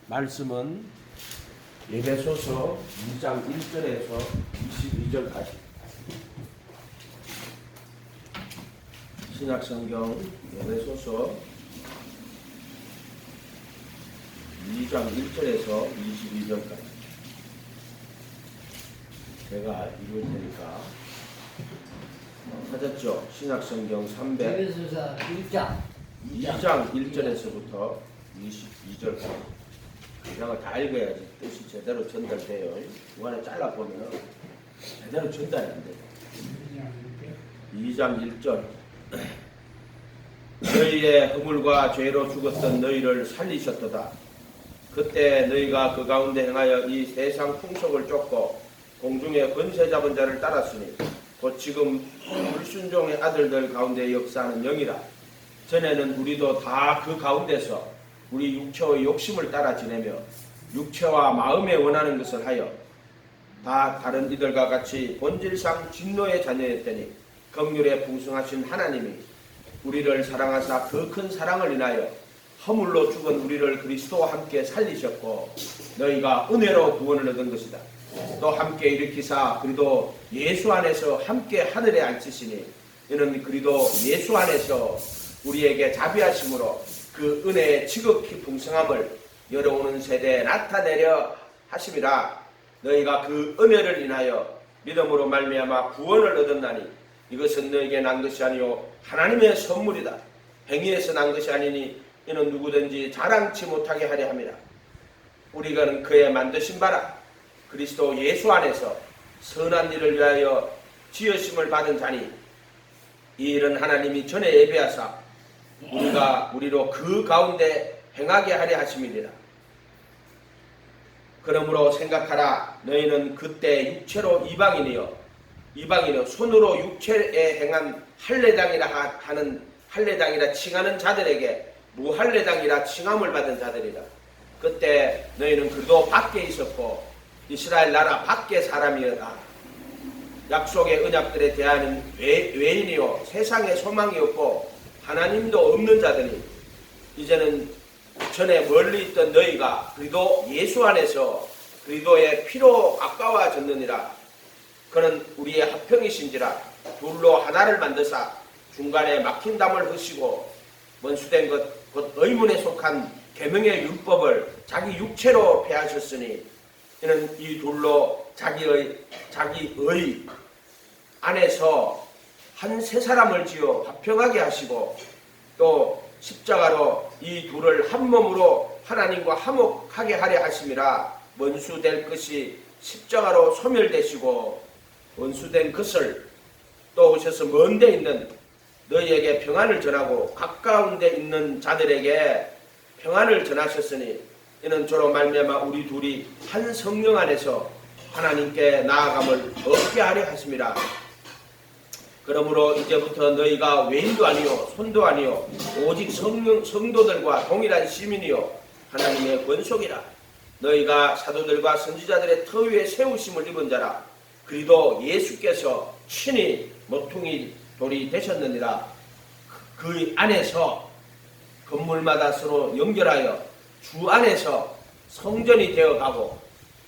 말씀은 에베소서 2장 1절에서 22절까지 신약성경 에베소서 2장 1절에서 22절까지 제가 읽을 테니까 찾았죠? 신약성경 300 에베소서 2장 1절에서부터 22절까지 그냥 다 읽어야지 뜻이 제대로 전달돼요. 중간에 잘라보면 제대로 전달이 안 돼요. 2장 1절 너희의 허물과 죄로 죽었던 너희를 살리셨도다. 그때 너희가 그 가운데 행하여 이 세상 풍속을 쫓고 공중의 권세 잡은 자를 따랐으니 곧 지금 불순종의 아들들 가운데 역사하는 영이라. 전에는 우리도 다 그 가운데서 우리 육체의 욕심을 따라 지내며 육체와 마음에 원하는 것을 하여 다 다른 이들과 같이 본질상 진노의 자녀였더니 긍휼에 풍성하신 하나님이 우리를 사랑하사 그 큰 사랑을 인하여 허물로 죽은 우리를 그리스도와 함께 살리셨고 너희가 은혜로 구원을 얻은 것이다. 또 함께 일으키사 그리도 예수 안에서 함께 하늘에 앉히시니 이는 그리도 예수 안에서 우리에게 자비하심으로 그 은혜의 지극히 풍성함을 열어오는 세대에 나타내려 하심이라. 너희가 그 은혜를 인하여 믿음으로 말미암아 구원을 얻었나니 이것은 너에게 난 것이 아니요 하나님의 선물이다. 행위에서 난 것이 아니니 이는 누구든지 자랑치 못하게 하려 함이라. 우리가 그의 만드신 바라 그리스도 예수 안에서 선한 일을 위하여 지으심을 받은 자니 이 일은 하나님이 전에 예비하사 우리로 그 가운데 행하게 하려 하심이니라. 그러므로 생각하라. 너희는 그때 육체로 이방인이요 손으로 육체에 행한 할례당이라 칭하는 자들에게 무할례당이라 칭함을 받은 자들이라. 그때 너희는 그도 밖에 있었고 이스라엘 나라 밖의 사람이었다. 약속의 언약들에 대하는 외인이요 세상의 소망이 없고 하나님도 없는 자들이 이제는 전에 멀리 있던 너희가 그리도 예수 안에서 그리도의 피로 가까워졌느니라. 그는 우리의 합평이신지라 둘로 하나를 만드사 중간에 막힌 담을 허시고 원수된 것 곧 의문에 속한 계명의 율법을 자기 육체로 폐하셨으니 이는 이 둘로 자기의 안에서 한 세 사람을 지어 화평하게 하시고 또 십자가로 이 둘을 한 몸으로 하나님과 화목하게 하려 하심이라. 원수될 것이 십자가로 소멸되시고 원수된 것을 또 오셔서 먼 데 있는 너희에게 평안을 전하고 가까운 데 있는 자들에게 평안을 전하셨으니 이는 저로 말미암아 우리 둘이 한 성령 안에서 하나님께 나아감을 얻게 하려 하심이라. 그러므로 이제부터 너희가 외인도 아니요 손도 아니요 오직 성도들과 동일한 시민이요 하나님의 권속이라. 너희가 사도들과 선지자들의 터 위에 세우심을 입은 자라. 그리도 예수께서 친히 모퉁이 돌이 되셨느니라. 그 안에서 건물마다 서로 연결하여 주 안에서 성전이 되어가고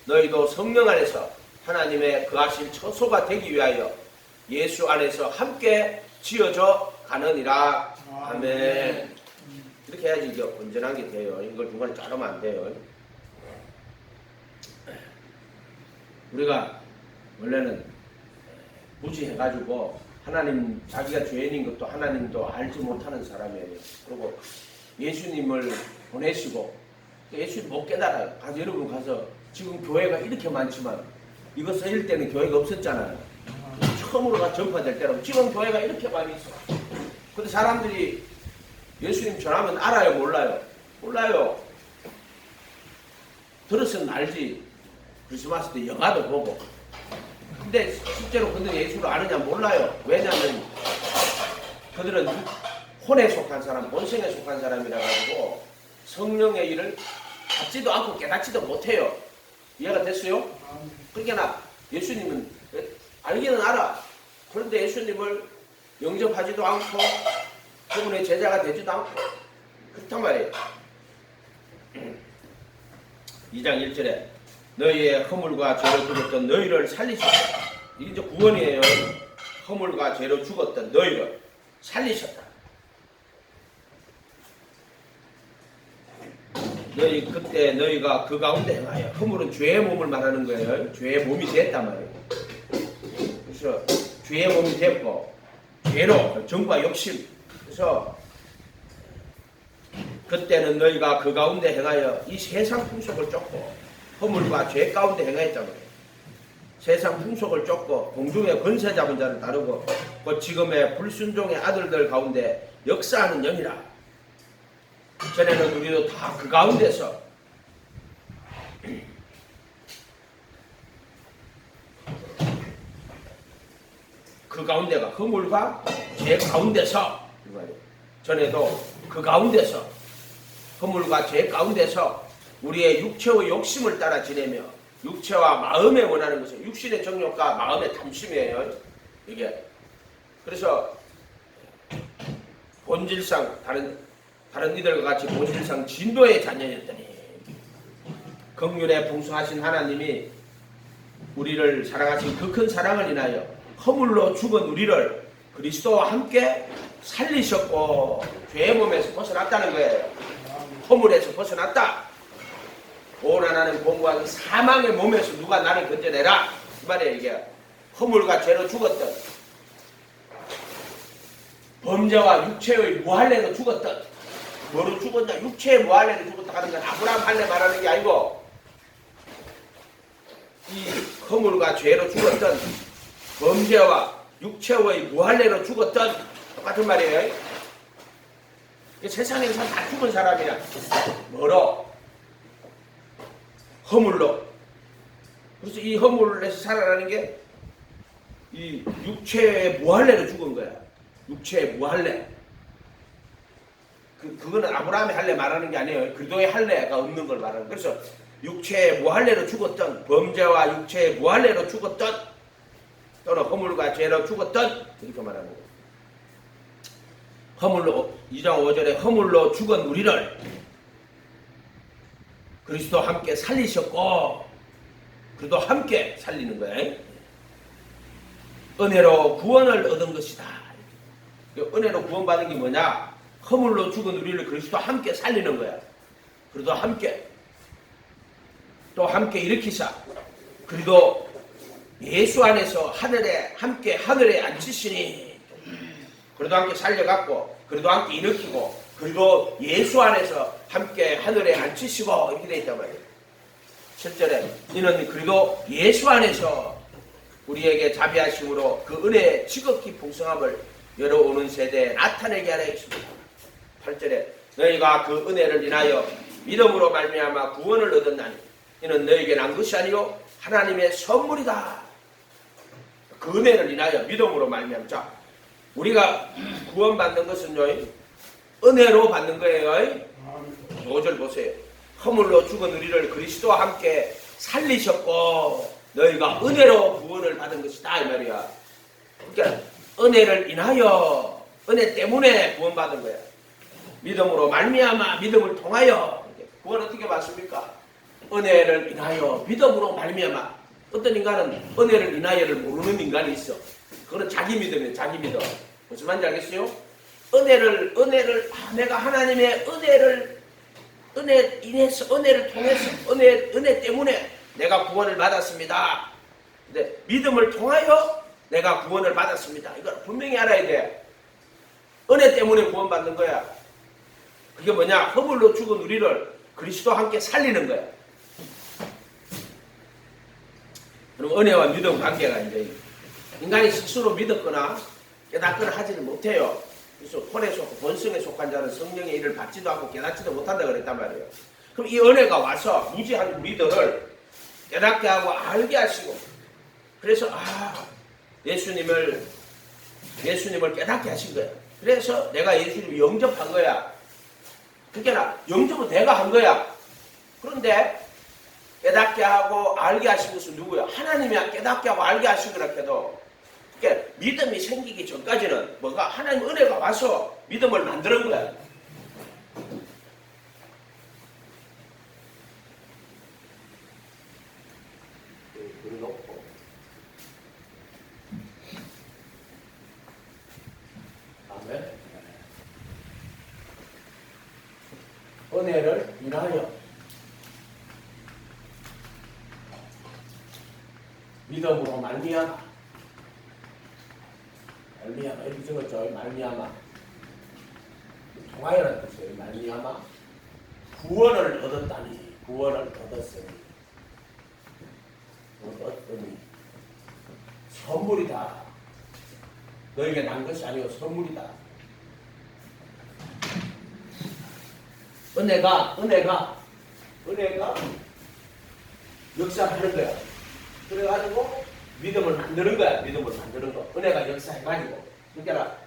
너희도 성령 안에서 하나님의 거하실 처소가 되기 위하여 예수 안에서 함께 지어져 가느니라. 아멘. 이렇게 해야지 이게 온전한 게 돼요. 이걸 중간에 자르면 안 돼요. 우리가 원래는 무지해가지고 하나님 자기가 죄인인 것도 하나님도 알지 못하는 사람이에요. 그리고 예수님을 보내시고 예수님 못 깨달아요. 가서 여러분 가서 지금 교회가 이렇게 많지만 이거 쓰일 때는 교회가 없었잖아요. 처음으로 전파될 때로 지금 교회가 이렇게 많이 있어. 근데 사람들이 예수님 전하면 알아요? 몰라요? 몰라요. 들었으면 알지. 크리스마스 때 영화도 보고. 근데 실제로 그들 예수를 아느냐 몰라요. 왜냐하면 그들은 혼에 속한 사람, 본성에 속한 사람이라 가지고 성령의 일을 받지도 않고 깨닫지도 못해요. 이해가 됐어요? 그러니까 예수님은 알기는 알아. 그런데 예수님을 영접하지도 않고 그분의 제자가 되지도 않고 그렇단 말이에요. 2장 1절에 너희의 허물과 죄로 죽었던 너희를 살리셨다. 이게 이제 구원이에요. 허물과 죄로 죽었던 너희를 살리셨다. 너희 그때 너희가 그 가운데 행하여, 허물은 죄의 몸을 말하는 거예요. 죄의 몸이 됐단 말이에요. 그래서 죄의 몸이 됐고 죄로 정과 욕심. 그래서 그때는 너희가 그 가운데 행하여 이 세상 풍속을 쫓고 허물과 죄 가운데 행하였단 말이에요. 세상 풍속을 쫓고 공중의 권세 잡은 자를 다루고 곧 지금의 불순종의 아들들 가운데 역사하는 영이라. 전에는 우리도 다 그 가운데서 그 가운데가 허물과 죄 가운데서, 전에도 그 가운데서 허물과 죄 가운데서 우리의 육체의 욕심을 따라 지내며, 육체와 마음에 원하는 것은 육신의 정욕과 마음의 탐심이에요. 이게 그래서 본질상 다른 이들과 같이 본질상 진도의 자녀였더니 긍휼에 풍성하신 하나님이 우리를 사랑하신 그 큰 사랑을 인하여 허물로 죽은 우리를 그리스도와 함께 살리셨고 죄의 몸에서 벗어났다는 거예요. 허물에서 벗어났다. 오나 나는 공부한 사망의 몸에서 누가 나를 건져내라. 이 말이에요. 이게 허물과 죄로 죽었던, 범죄와 육체의 무할례로 죽었던, 뭐로 죽었냐? 육체의 무할례로 죽었다 하는 건 아브라함 할례 말하는 게 아니고 이 허물과 죄로 죽었던, 범죄와 육체의 무할례로 죽었던, 똑같은 말이에요. 세상에서 다 죽은 사람이야. 뭐로? 허물로. 그래서 이 허물에서 살아나는 게 이 육체의 무할례로 죽은 거야. 육체의 무할례. 그거는 아브라함의 할례 말하는 게 아니에요. 그리스도의 할례가 없는 걸 말하는 거예요. 그래서 육체의 무할례로 죽었던, 범죄와 육체의 무할례로 죽었던, 또는 허물과 죄로 죽었던, 이렇게 말하는 거예요. 허물로, 2장 5절에 허물로 죽은 우리를 그리스도와 함께 살리셨고, 그리스도 함께 살리는 거예요. 은혜로 구원을 얻은 것이다. 은혜로 구원받은 게 뭐냐? 허물로 죽은 우리를 그리스도와 함께 살리는 거야. 그리스도와 함께. 또 함께 일으키사. 그리고 예수 안에서 하늘에 함께 하늘에 앉히시니. 그리도 함께 살려갖고, 그리도 함께 일으키고, 그리고 예수 안에서 함께 하늘에 앉히시고, 이렇게 되어 있단 말이에요. 7절에 이는 그리도 예수 안에서 우리에게 자비하심으로 그 은혜의 지극히 풍성함을 열어오는 세대에 나타내게 하려 했습니다. 8절에 너희가 그 은혜를 인하여 믿음으로 말미암아 구원을 얻었나니 이는 너희에게 난 것이 아니요 하나님의 선물이다. 그 은혜를 인하여 믿음으로 말미암아. 자, 우리가 구원받는 것은요, 은혜로 받는 거예요. 5절 보세요. 허물로 죽은 우리를 그리스도와 함께 살리셨고 너희가 은혜로 구원을 받은 것이다, 이 말이야. 그러니까 은혜를 인하여, 은혜 때문에 구원받은 거야. 믿음으로 말미암아, 믿음을 통하여. 구원 어떻게 받습니까? 은혜를 인하여, 믿음으로 말미암아. 어떤 인간은 은혜를 인하여를 모르는 인간이 있어. 그거는 자기 믿음이에요. 자기 믿음. 무슨 말인지 알겠어요? 은혜를 내가 하나님의 은혜 인해서, 은혜를 통해서, 은혜 때문에 내가 구원을 받았습니다. 근데 믿음을 통하여 내가 구원을 받았습니다. 이걸 분명히 알아야 돼. 은혜 때문에 구원받는 거야. 그게 뭐냐? 허물로 죽은 우리를 그리스도와 함께 살리는 거야. 그럼 은혜와 믿음 관계가 이제 인간이 스스로 믿었거나 깨닫거나 하지를 못해요. 그래서 혼에 속고 본성에 속한 자는 성령의 일을 받지도 않고 깨닫지도 못한다 그랬단 말이에요. 그럼 이 은혜가 와서 무지한 우리들을 깨닫게 하고 알게 하시고, 그래서 예수님을 깨닫게 하신 거야. 그래서 내가 예수님을 영접한 거야. 그러니까 영접은 내가 한 거야. 그런데 깨닫게 하고 알게 하신 것은 누구야? 하나님이 깨닫게 하고 알게 하신 거라 해도, 그러니까 믿음이 생기기 전까지는 뭐가 하나님 은혜가 와서 믿음을 만드는 거야. 그려놓고 다음에 은혜를 인하여 믿음으로 말미암아 이렇게 적었죠. 말미암아 통하여라는 뜻이에요. 말미암아 구원을 얻었다니 구원을 얻었으니 선물이다. 너에게 난 것이 아니고 선물이다. 은혜가 역사하는 거야. 그래가지고 믿음을 만드는 거야. 믿음을 만드는 거. 은혜가 역사해가지고. 그러니까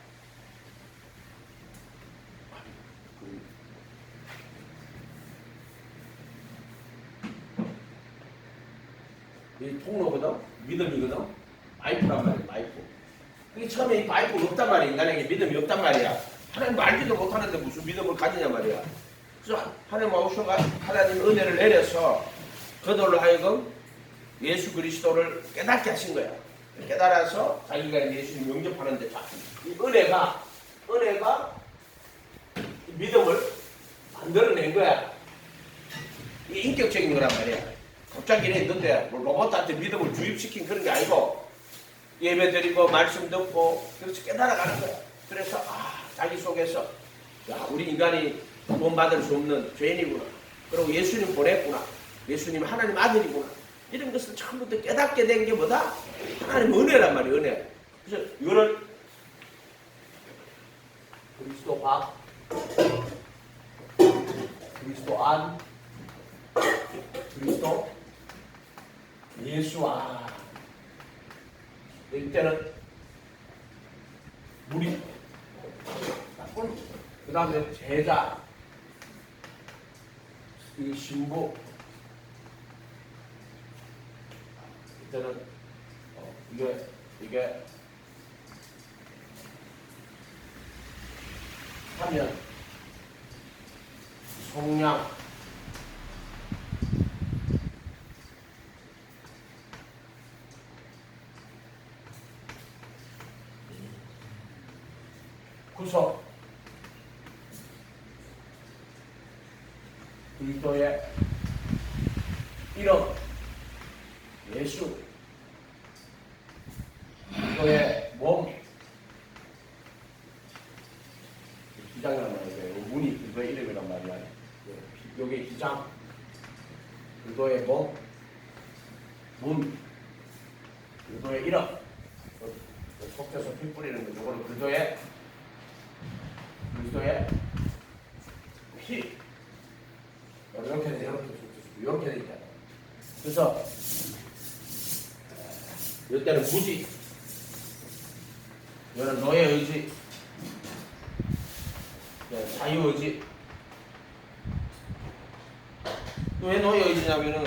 이 통로거든. 믿음이거든. 파이프란 말이야. 파이프. 그게 처음에 이 파이프가 없단 말이야. 인간에게 믿음이 없단 말이야. 하나님 알지도 못하는데 무슨 믿음을 가지냐 말이야. 그래서 하나님 오셔가 하나님 은혜를 내려서 그들로 하여금 예수 그리스도를 깨닫게 하신 거야. 깨달아서 자기가 예수님 영접하는데 이 은혜가 믿음을 만들어낸 거야. 이게 인격적인 거란 말이야. 갑자기 이래 있는데 뭐 로봇한테 믿음을 주입시킨 그런 게 아니고 예배 드리고 말씀 듣고 그래서 깨달아가는 거야. 그래서 자기 속에서 야 우리 인간이 구원받을 수 없는 죄인이구나. 그리고 예수님 보냈구나. 예수님 하나님 아들이구나. 이런 것을 처음부터 깨닫게 된 게 뭐다? 하나님 은혜란 말이에요. 은혜. 그래서 이거를 그리스도 밥, 그리스도 안, 그리스도 예수 안. 이때는 무리, 그 다음에 제자, 이 신부. 이때는 이게 하면 속량 구속 그리스도의 이름 예수 그리스도의 몸 기장이란 말이에요. 문이 그리스도의 이름이란 말이야. 여기 기장 그리스도의 몸 문 그리스도의 이름 속에서 피 뿌리는 거 이거는 그리스도의 피 이렇게 돼 있잖아. 그래서 이때는 무지 이거는 너의 의지 자유의지. 왜 너의 의지냐면은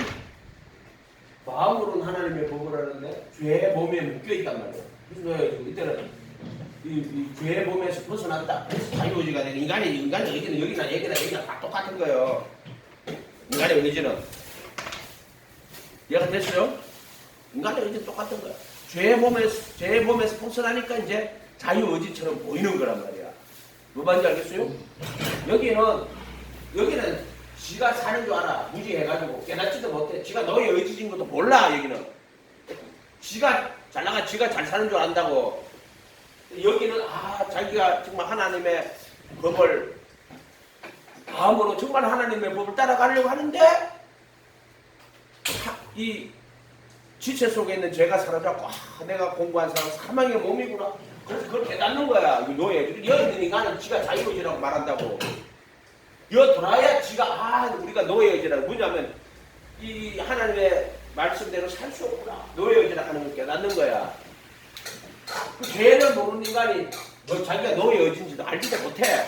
마음으로는 하나님의 법을 하는데 죄의 몸에 묶여있단 말이에요. 그래서 너의 의지. 이때는 이 죄의 몸에서 벗어났다. 그래서 자유의지가 되는 인간의 의지는 여기나 다 똑같은 거예요. 인간의 의지는 이해가 됐어요? 인간의 의지는 똑같은 거야. 죄의 몸에서 벗어나니까 이제 자유의지처럼 보이는 거란 말이야. 뭐 말인지 알겠어요? 여기는 지가 사는 줄 알아. 무지해가지고 깨닫지도 못해. 지가 너의 의지인 것도 몰라. 여기는 지가 잘 나가 지가 잘 사는 줄 안다고. 여기는 자기가 정말 하나님의 법을 마음으로 정말 하나님의 법을 따라가려고 하는데 이 지체 속에 있는 죄가 사라졌고 내가 공부한 사람 사망의 몸이구나. 그래서 그걸 깨닫는 거야. 너의 있는 인간은 지가 자유의지라고 말한다고. 여 돌아야 지가 우리가 너의 의지라고. 뭐냐면 이 하나님의 말씀대로 살 수 없구나. 너의 의지라고 하는 걸 깨닫는 거야. 그 죄를 모르는 인간이 자기가 너의 의지인지도 알지도 못해.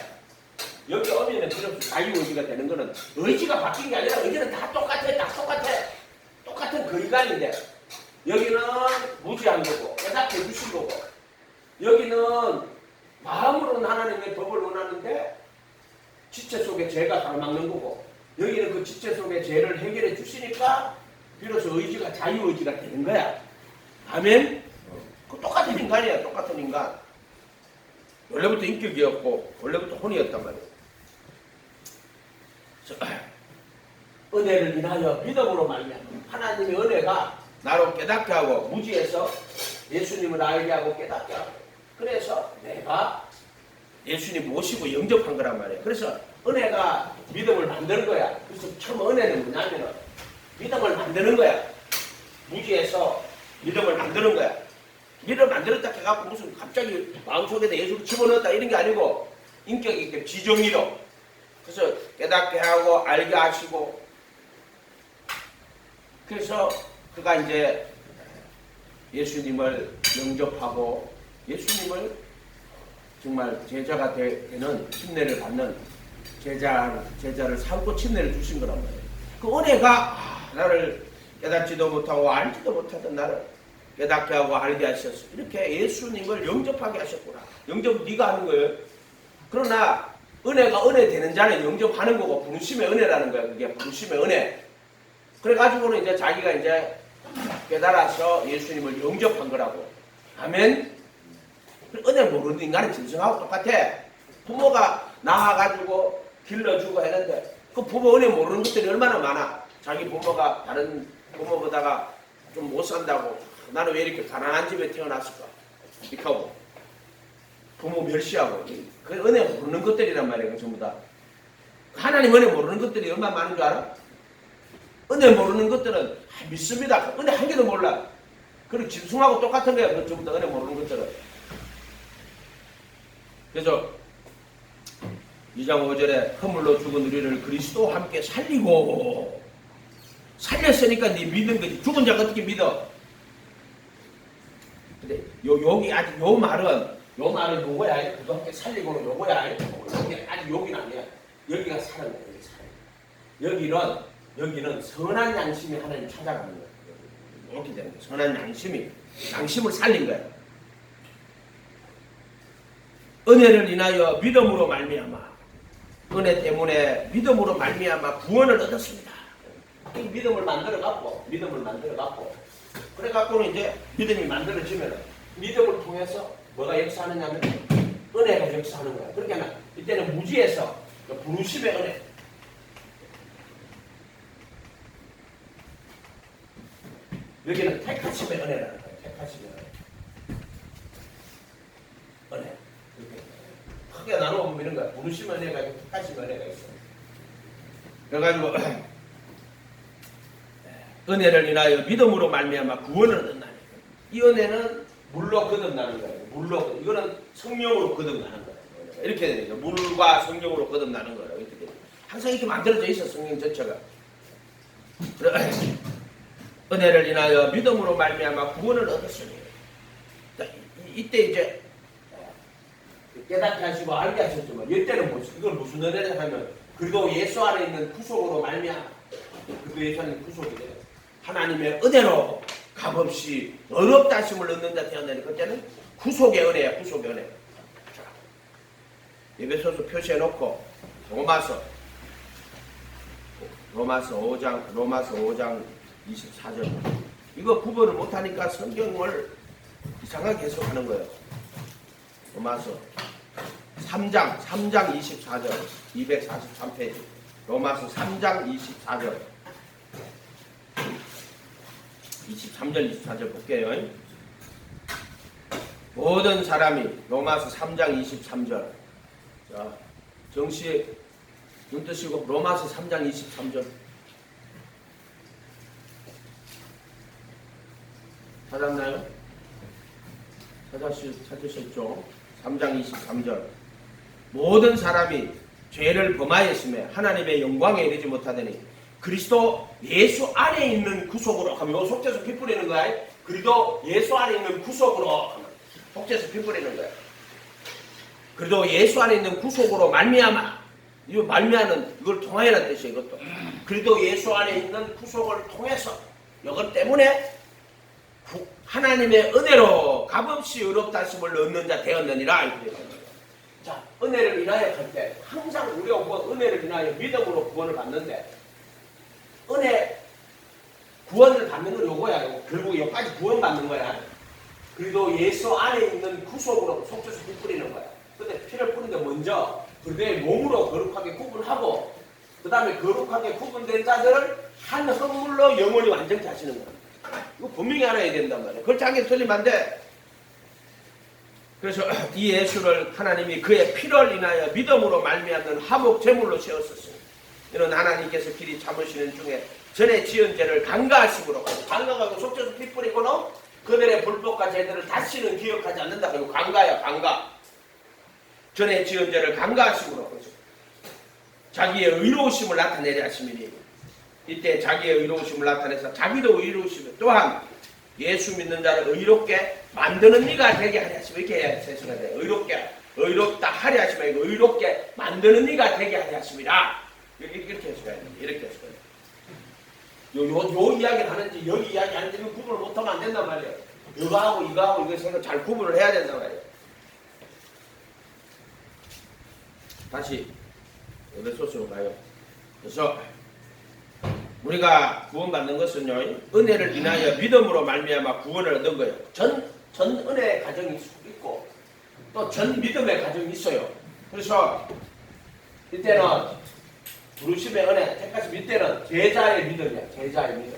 여기 오면은 그런 자유의지가 되는 거는 의지가 바뀐 게 아니라 의지는 다 똑같아. 똑같은 그 인간인데 여기는 무지한 거고 깨닫게 해주신 거고 여기는 마음으로는 하나님의 법을 원하는데 지체 속에 죄가 가로막는 거고 여기는 그 지체 속에 죄를 해결해 주시니까 비로소 의지가 자유의지가 되는 거야. 아멘? 그 똑같은 인간이야. 똑같은 인간. 원래부터 인격이었고 원래부터 혼이었단 말이야. 은혜를 인하여 믿음으로 말미암아 하나님의 은혜가 나로 깨닫게 하고 무지에서 예수님을 알게 하고 깨닫게 하고 그래서 내가 예수님 모시고 영접한 거란 말이에요. 그래서 은혜가 믿음을 만드는 거야. 그래서 처음 은혜는 뭐냐면은 믿음을 만드는 거야. 무지에서 믿음을 만드는 거야. 믿음을 만들었다 해갖고 무슨 갑자기 마음속에다 예수를 집어넣었다 이런 게 아니고 인격 있게 지정리로 그래서 깨닫게 하고 알게 하시고 그래서 그가 이제 예수님을 영접하고 예수님을 정말 제자가 되는 침례를 받는 제자를 삼고 침례를 주신 거란 말이에요. 그 은혜가 나를 깨닫지도 못하고 알지도 못하던 나를 깨닫게 하고 알게 하셨어. 이렇게 예수님을 영접하게 하셨구나. 영접은 네가 하는 거예요. 그러나 은혜가 은혜 되는 자는 영접하는 거고 부르심의 은혜라는 거야. 그게 부르심의 은혜. 그래가지고는 이제 자기가 이제 깨달아서 예수님을 영접한 거라고. 아멘. 은혜 모르는 인간은 짐승하고 똑같아. 부모가 낳아가지고 길러주고 했는데 그 부모 은혜 모르는 것들이 얼마나 많아. 자기 부모가 다른 부모보다가 좀 못 산다고 나는 왜 이렇게 가난한 집에 태어났을까 이렇게 하고 부모 멸시하고 그 은혜 모르는 것들이란 말이에요. 전부 다 하나님 은혜 모르는 것들이 얼마나 많은 줄 알아? 은혜 모르는 것들은 믿습니다. 은혜 한 개도 몰라. 그리고 짐승하고 똑같은 거야. 그 전부 다 은혜 모르는 것들은. 그래서 2장 5절에 허물로 죽은 우리를 그리스도와 함께 살리고 살렸으니까 네 믿는 거지. 죽은 자가 어떻게 믿어? 근데 여기 아직 요 말은 요거야. 그도 함께 살리고는 요거야. 여기 아직 여기는 아니야. 여기가 사는 거야. 여기 사는. 여기는 선한 양심이 하나님 찾아가는 거야. 이렇게 되는 거야. 선한 양심을 살린 거야. 은혜를 인하여 믿음으로 말미암아 은혜 때문에 믿음으로 말미암아 구원을 얻었습니다. 이 믿음을 만들어 갖고 그래갖고는 이제 믿음이 만들어지면 믿음을 통해서 뭐가 역사하느냐면 은혜가 역사하는 거야. 그러니까 이때는 무지에서 부르심의 은혜. 여기는 택하심의 은혜라는 거야. 택하심의 은혜. 크게 나눠보면 이런 거야. 부르심의 은혜가 있고 택하심의 은혜가 있어. 그래가지고 은혜를 인하여 믿음으로 말미암아 구원을 얻는다니. 이 은혜는 물로 거듭나는 거예요. 물로 이거는 성령으로 거듭나는 거예요. 이렇게 되는 거예요. 물과 성령으로 거듭나는 거예요. 이렇게 돼요. 항상 이렇게 만들어져 있어 성령 전체가. 은혜를 인하여 믿음으로 말미암아 구원을 얻었으니. 이때 이제 깨닫게 하시고 알게 하셨지만 이때는 이걸 무슨 은혜를 하면 그리고 예수 안에 있는 구속으로 말미암아. 그리고 예수 안에 있는 구속이 돼요. 하나님의 은혜로 값없이 어렵다 하심을 얻는 자 되었느니 그때는 구속의 은혜야. 구속의 은혜. 자, 에베소서 표시해놓고 로마서 5장 24절 이거 구분을 못하니까 성경을 이상하게 해석하는 거예요. 로마서 3장 24절 243페이지 로마서 3장 24절 23절 24절 볼게요. 모든 사람이 로마서 3장 23절 자 정시 눈 뜨시고 로마서 3장 23절 찾았나요? 찾으셨죠? 3장 23절 모든 사람이 죄를 범하였음에 하나님의 영광에 이르지 못하더니 그리스도 예수 안에 있는 구속으로 하면 요 속죄서 피 뿌리는 거야. 그리도 예수 안에 있는 구속으로 속죄서 피 뿌리는 거야. 그리도 예수 안에 있는 구속으로 말미암아 이 말미암은 이걸 통하여란 뜻이에요. 이것도 그리도 예수 안에 있는 구속을 통해서 이것 때문에 하나님의 은혜로 값없이 의롭다 하심을 얻는 자 되었느니라. 이렇게 자, 은혜를 인하여 할 때 항상 우리가 은혜를 인하여 믿음으로 구원을 받는데 은혜 구원을 받는 건 요거야. 결국 여기까지 구원받는 거야. 그래도 예수 안에 있는 구속으로 속죄수 피 뿌리는 거야. 근데 피를 뿌리는데 먼저 그들의 몸으로 거룩하게 구분하고 그 다음에 거룩하게 구분된 자들을 한 헌물로 영원히 완전케 하시는 거야. 이거 분명히 알아야 된단 말이야. 그걸 자기 틀리면 안 돼. 그래서 이 예수를 하나님이 그의 피를 인하여 믿음으로 말미암는 화목 제물로 세웠었으니 이는 하나님께서 길이 참으시는 중에 전에 지은 죄를 간과하심으로 간과하고 속죄수 피 뿌리고는 그들의 불법과 죄들을 다시는 기억하지 않는다. 그리고 간과야 간과. 전에 지은 죄를 간과하심으로 자기의 의로우심을 나타내려 하심이니 이때 자기의 의로우심을 나타내서 자기도 의로우시며 또한 예수 믿는 자를 의롭게 만드는 이가 되게 하려 하시며 이렇게 해야 세수가 돼. 의롭다 하려 하시며 이거 의롭게 만드는 이가 되게 하려 하심이라 이렇게 해수가 돼. 이렇게 해수가 돼. 요 이야기를 하는지 여기 이야기 하는지 구분을 못하면 안 된단 말이에요. 이거하고 이거 생각 잘 구분을 해야 된단 말이에요. 다시 에베소서로 가요. 그래서 우리가 구원받는 것은요, 은혜를 인하여 믿음으로 말미암아 구원을 얻은 거예요. 전 은혜의 가정이 있고 또 전 믿음의 가정이 있어요. 그래서 이때는 부르심의 은혜, 택하심 이때는 제자의 믿음이야. 제자의 믿음.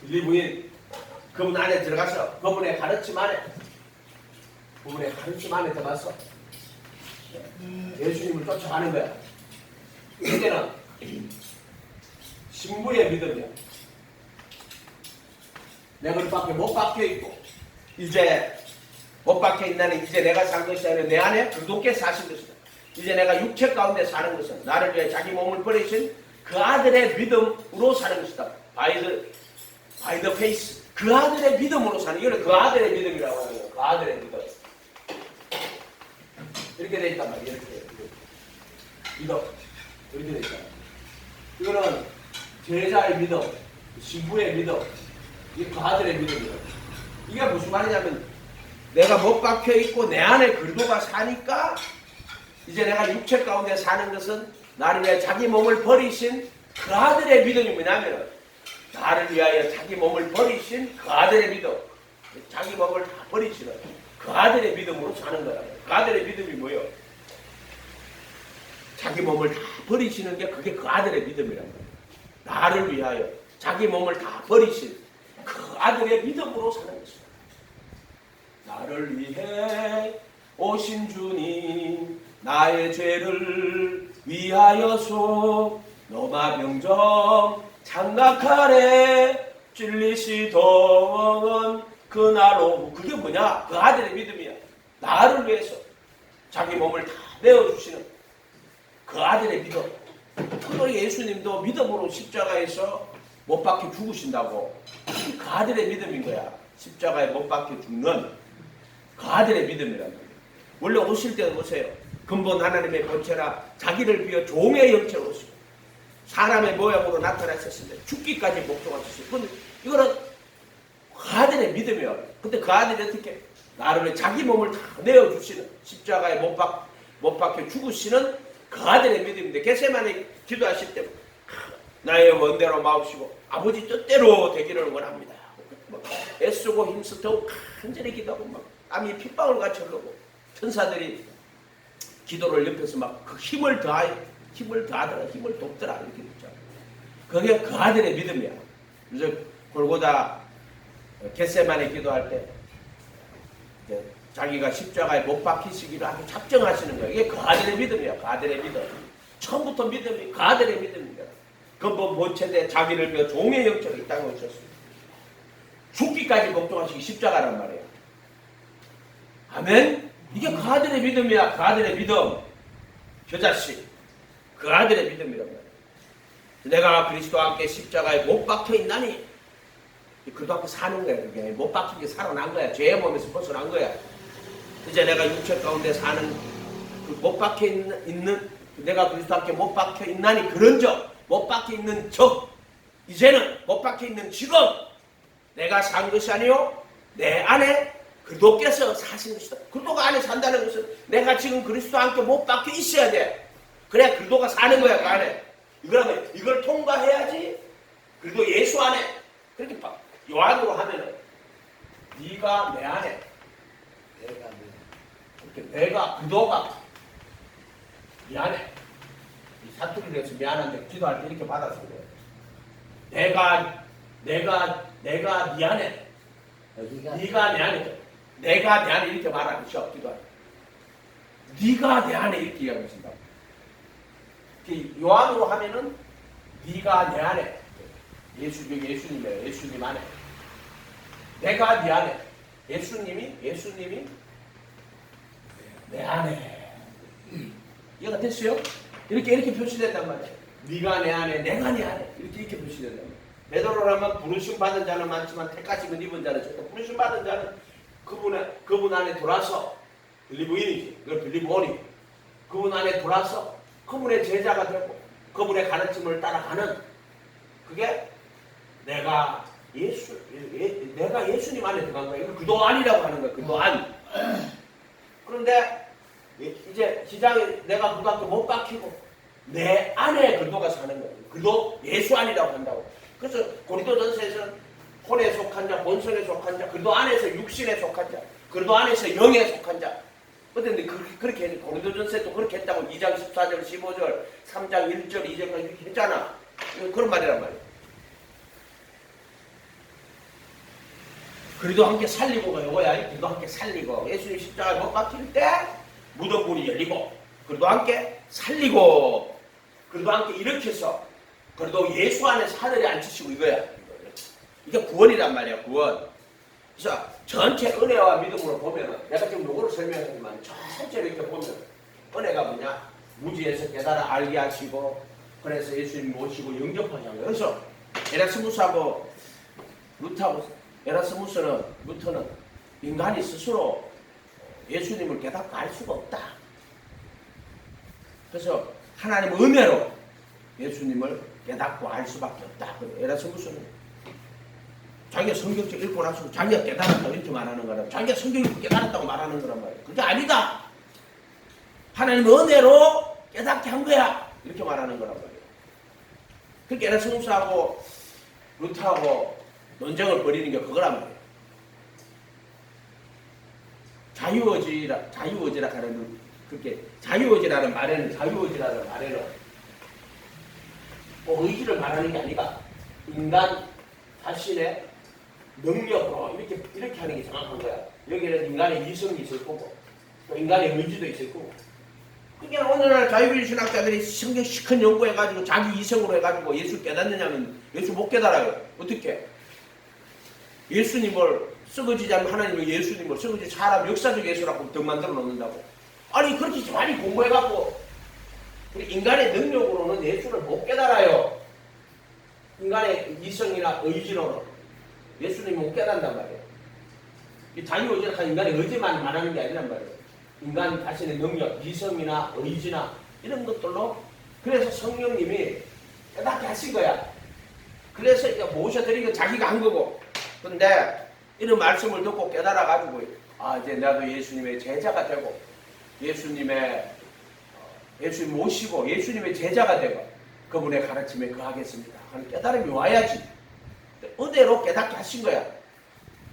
빌리부인 그분 안에 들어가서 그분의 가르침 안에 들어가서 예수님을 쫓아가는 거야. 이때는 신부의 믿음이야. 내가 그 밖에 못 박혀 있고 이제 못 박혀 있나니 이제 내가 산 것이 아니라 내 안에 그분께 사신 것이다. 이제 내가 육체 가운데 사는 것은 나를 위해 자기 몸을 버리신 그 아들의 믿음으로 사는 것이다. By the faith. 그 아들의 믿음으로 사는, 이거는 그 아들의 믿음이라고 하는 거예요. 그 아들의 믿음. 이렇게 돼 있단 말이에요. 이렇게. 믿음. 이렇게 돼 있단 말이에요. 이거는 제자의 믿음, 신부의 믿음, 이게 그 아들의 믿음이에요. 이게 무슨 말이냐면 내가 못 박혀 있고 내 안에 그리스도가 사니까 이제 내가 육체 가운데 사는 것은 나를 위해 자기 몸을 버리신 그 아들의 믿음이 뭐냐면 나를 위하여 자기 몸을 버리신 그 아들의 믿음, 자기 몸을 다 버리시는 그 아들의 믿음으로 사는 거야. 그 아들의 믿음이 뭐예요? 자기 몸을 다 버리시는 게 그게 그 아들의 믿음이란 거예요. 나를 위하여 자기 몸을 다 버리신 그 아들의 믿음으로 사는 것이다. 나를 위해 오신 주님, 나의 죄를 위하여서 노마병정 장막하래 찔리시던 그날 오후. 그게 뭐냐? 그 아들의 믿음이야. 나를 위해서 자기 몸을 다 내어주시는 그 아들의 믿음. 특별히 예수님도 믿음으로 십자가에서 못 박혀 죽으신다고. 그 아들의 믿음인 거야. 십자가에 못 박혀 죽는 그 아들의 믿음이란 말이야. 원래 오실 때 보세요. 근본 하나님의 본체라 자기를 비워 종의 형체로 오시고 사람의 모양으로 나타나셨는데 죽기까지 복종하셨어요. 근데 이거는 그 아들의 믿음이야. 근데 그 아들이 어떻게 나를 위해 자기 몸을 다 내어주시는, 십자가에 못 박혀 죽으시는 그 아들의 믿음인데, 겟세마네 기도하실 때 나의 원대로 마옵시고 아버지 뜻대로 되기를 원합니다. 애쓰고 힘쓰고 간절히 기도하고 막 땀이 핏방울 같이 흐르고 천사들이 기도를 옆에서 막 그 힘을 더하더라, 힘을 돕더라 이렇게 있죠. 그게 그 아들의 믿음이야. 그래서 골고다 겟세마네 기도할 때 자기가 십자가에 못 박히시기를 아주 작정하시는 거야. 이게 그 아들의 믿음이야. 그 아들의 믿음. 처음부터 믿음이 그 아들의 믿음입니다. 근본 본체대 자기를 위해 종의 형체로 이 땅에 오셨습니다. 죽기까지 걱정하시기 십자가란 말이에요. 아멘? 이게 그 아들의 믿음이야. 그 아들의 믿음. 겨자씨. 그 아들의 믿음이란 말이에요. 내가 그리스도와 함께 십자가에 못 박혀 있나니 그리스도 앞에 사는 거야. 그게 못 박힌 게 살아난 거야. 죄의 몸에서 벗어난 거야. 이제 내가 육체 가운데 사는 그 못 박혀 있는 내가 그리스도 함께 못 박혀 있나니 그런즉 못 박혀 있는 적 이제는 못 박혀 있는 지금 내가 산 것이 아니요 내 안에 그리스도께서 사신 것이다. 그리스도가 안에 산다는 것은 내가 지금 그리스도와 함께 못 박혀 있어야 돼. 그래야 그리스도가 사는 거야. 그 안에. 이걸 통과해야지 그리고 예수 안에 그렇게 요한으로 하면은 네가 내 안에 이렇게 내가 그도가 미안해. 이 사투리를 해서 미안한데 기도할 때 이렇게 받아서 그래요. 내가 미안해. 네가 내 안에 내가 내 안에 이렇게 말하는 시험 기도할 때 네가 내 안에 이렇게 이야기하신다고. 요한으로 하면은 네가 내 안에 예수님이에요. 예수님 안에 내가 네 안에 예수님이 내 안에 이해가 됐어요? 이렇게 표시된단 말이에요. 네가 내 안에 내가 네 안에 이렇게 표시된단 말이에요. 베드로라면 부르심 받은 자는 많지만 택하심은 입은 자는 적다. 부르심 받은 자는 그분 안에 들어와서 빌리브인이지. 그걸 빌리브온이 그분 안에 들어와서 그분의 제자가 되고 그분의 가르침을 따라가는 그게 내가 예수님 안에 들어간 거예요. 그도 안이라고 하는 거예요. 그도 안. 그런데 이제 시장에 내가 그밖에 못 박히고 내 안에 그도가 사는 거예요. 그도 예수 안이라고 한다고. 그래서 고린도전서에서는 혼에 속한 자, 본성에 속한 자, 그도 안에서 육신에 속한 자, 그도 안에서 영에 속한 자. 그런데 그렇게 고린도전서에도 그렇게 했다고 2장 14절, 15절, 3장 1절, 2절까지 이렇게 했잖아. 그런 말이란 말이에요. 그리도 함께 살리고가 요거야. 그리도 함께 살리고 예수님 십자가에 못 박힐 때 무덤문이 열리고 그리도 함께 살리고 그리도 함께 일으켜서 그래도 예수 안에서 하늘에 앉히시고 이거야. 이게 구원이란 말이야. 구원. 그래서 전체 은혜와 믿음으로 보면은 내가 지금 요거를 설명했지만 전체로 이렇게 보면 은혜가 뭐냐? 무지에서 깨달아 알게 하시고 그래서 예수님 모시고 영접하자고. 그래서 에라스무스하고 루터는 인간이 스스로 예수님을 깨닫고 알 수가 없다. 그래서 하나님 은혜로 예수님을 깨닫고 알 수밖에 없다. 에라스무스는 자기가 성경책 읽고 나서 자기가 깨달았다고 이렇게 말하는 거라. 자기가 성경을 깨달았다고 말하는 거란 말이에요. 그게 아니다. 하나님 은혜로 깨닫게 한 거야. 이렇게 말하는 거란 말이에요. 그렇게 에라스무스하고 루터하고 논쟁을 벌이는 게 그거란 말이에요. 자유의지라 하는 그렇게 자유의지라는 말에는 뭐 의지를 말하는 게 아니라 인간 자신의 능력으로 이렇게 하는 게 정확한 거야. 여기는 인간의 이성이 있을 거고 또 인간의 의지도 있을 거고. 그러니까 오늘날 자유주의 신학자들이 성경 시큰 연구해가지고 자기 이성으로 해가지고 예수 깨닫느냐면 예수 못 깨달아요. 어떻게? 예수님을 썩어지지 않는 하나님의 예수님을 썩어지지 사람 역사적 예수라고 더 만들어 놓는다고. 아니 그렇게 많이 공부해갖고 인간의 능력으로는 예수를 못 깨달아요. 인간의 이성이나 의지로는 예수님을 못 깨닫는단 말이에요. 이 자유의지가 인간의 의지만 말하는 게 아니란 말이에요. 인간 자신의 능력, 이성이나 의지나 이런 것들로 그래서 성령님이 깨닫게 하신 거야. 그래서 모셔드린 건 자기가 한 거고. 근데 이런 말씀을 듣고 깨달아가지고 이제 나도 예수님의 제자가 되고 예수님 모시고 예수님의 제자가 되고 그분의 가르침에 거하겠습니다 하는 깨달음이 와야지. 은혜로 깨닫게 하신 거야.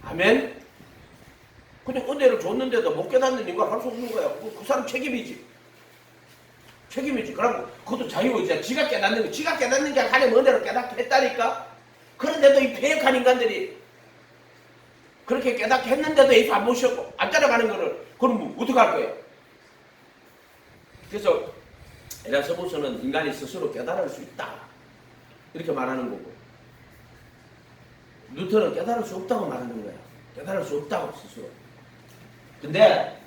아멘. 그냥 은혜를 줬는데도 못 깨닫는 인간 할 수 없는 거야. 그 사람 책임이지. 그럼 그것도 자유의지야. 지가 깨닫는 게 하나님 은혜로 깨닫게 했다니까. 그런데도 이 폐역한 인간들이 그렇게 깨닫게 했는데도 예수 안 모셨고 안 따라가는 거를 그럼 어떻게 할 거예요? 그래서 에라스무스는 인간이 스스로 깨달을 수 있다 이렇게 말하는 거고 루터는 깨달을 수 없다고 말하는 거야. 깨달을 수 없다고 스스로. 근데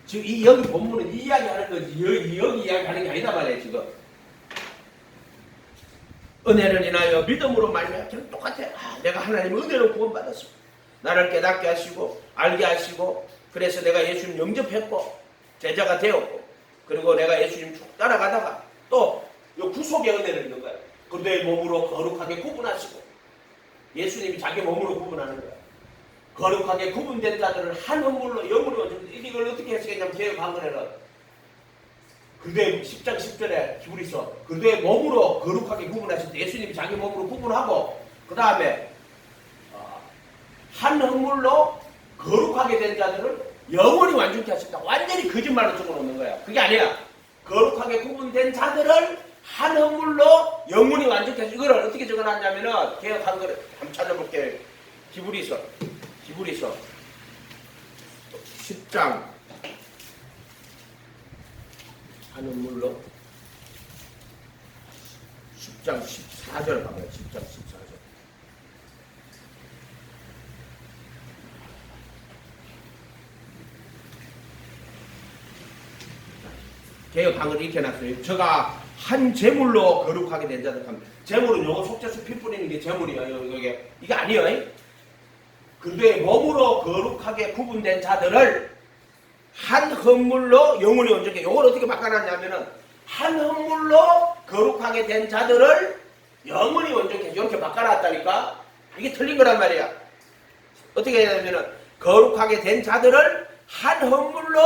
지금 여기 본문은 이 이야기 하는 거지 여기 이야기 하는 게 아니다 말이에요. 지금 은혜를 인하여 믿음으로 말미암아 똑같아. 내가 하나님의 은혜로 구원받았어. 나를 깨닫게 하시고 알게 하시고 그래서 내가 예수님 영접했고 제자가 되었고 그리고 내가 예수님 쭉 따라가다가 또 구속의 은혜를 있는 거야. 그 내 몸으로 거룩하게 구분하시고 예수님이 자기 몸으로 구분하는 거야. 거룩하게 구분된 자들을 한 허물로 영으로 이걸 어떻게 해석했냐면 개혁 한글에는 그대 10장 10절에 히브리서 그대의 몸으로 거룩하게 구분하실 때 예수님이 자기 몸으로 구분하고 그 다음에 한 헌물로 거룩하게 된 자들을 영원히 완전케 하셨다. 완전히 거짓말로 적어놓는 거야. 그게 아니야. 거룩하게 구분된 자들을 한 헌물로 영원히 완전케 하셨다. 이걸 어떻게 적어놨냐면은 개혁한 거를 한번 찾아볼게요. 히브리서 10장 한 헌물로 10장 14절 봐봐요. 10장 14절. 개혁한을 이렇게 해놨어요. 저가 한 제물로 거룩하게 된 자들 합니다. 제물은 요거 속죄수 피 뿌리는 게 제물이에요. 이게 아니에요. 그들의 몸으로 거룩하게 구분된 자들을 한 헌물로 영원히 온전케. 요걸 어떻게 바꿔놨냐면은 한 헌물로 거룩하게 된 자들을 영원히 온전케 이렇게 바꿔놨다니까. 이게 틀린 거란 말이야. 어떻게 해야 되냐면은 거룩하게 된 자들을 한 헌물로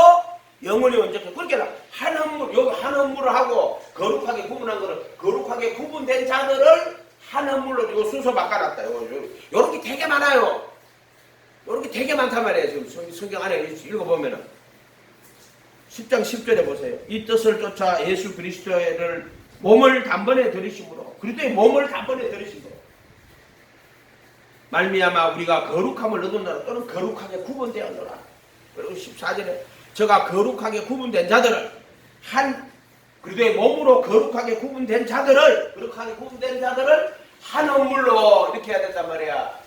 영원히 온전케. 그렇게 한 헌물, 여기 한 헌물을 하고 거룩하게 구분한 거를 거룩하게 구분된 자들을 한 헌물로 요 순서 바꿔놨다. 요렇게 되게 많아요. 요렇게 되게 많단 말이에요. 지금 성경 안에 읽어보면은 10장 10절에 보세요. 이 뜻을 쫓아 예수 그리스도를 몸을 단번에 들이심으로 그리스도의 몸을 단번에 들이심으로 말미암아 우리가 거룩함을 얻었노라. 또는 거룩하게 구분되었노라. 그리고 14절에 저가 거룩하게 구분된 자들을 그리스도의 몸으로 거룩하게 구분된 자들을 한 헌물로 이렇게 해야 된단 말이야.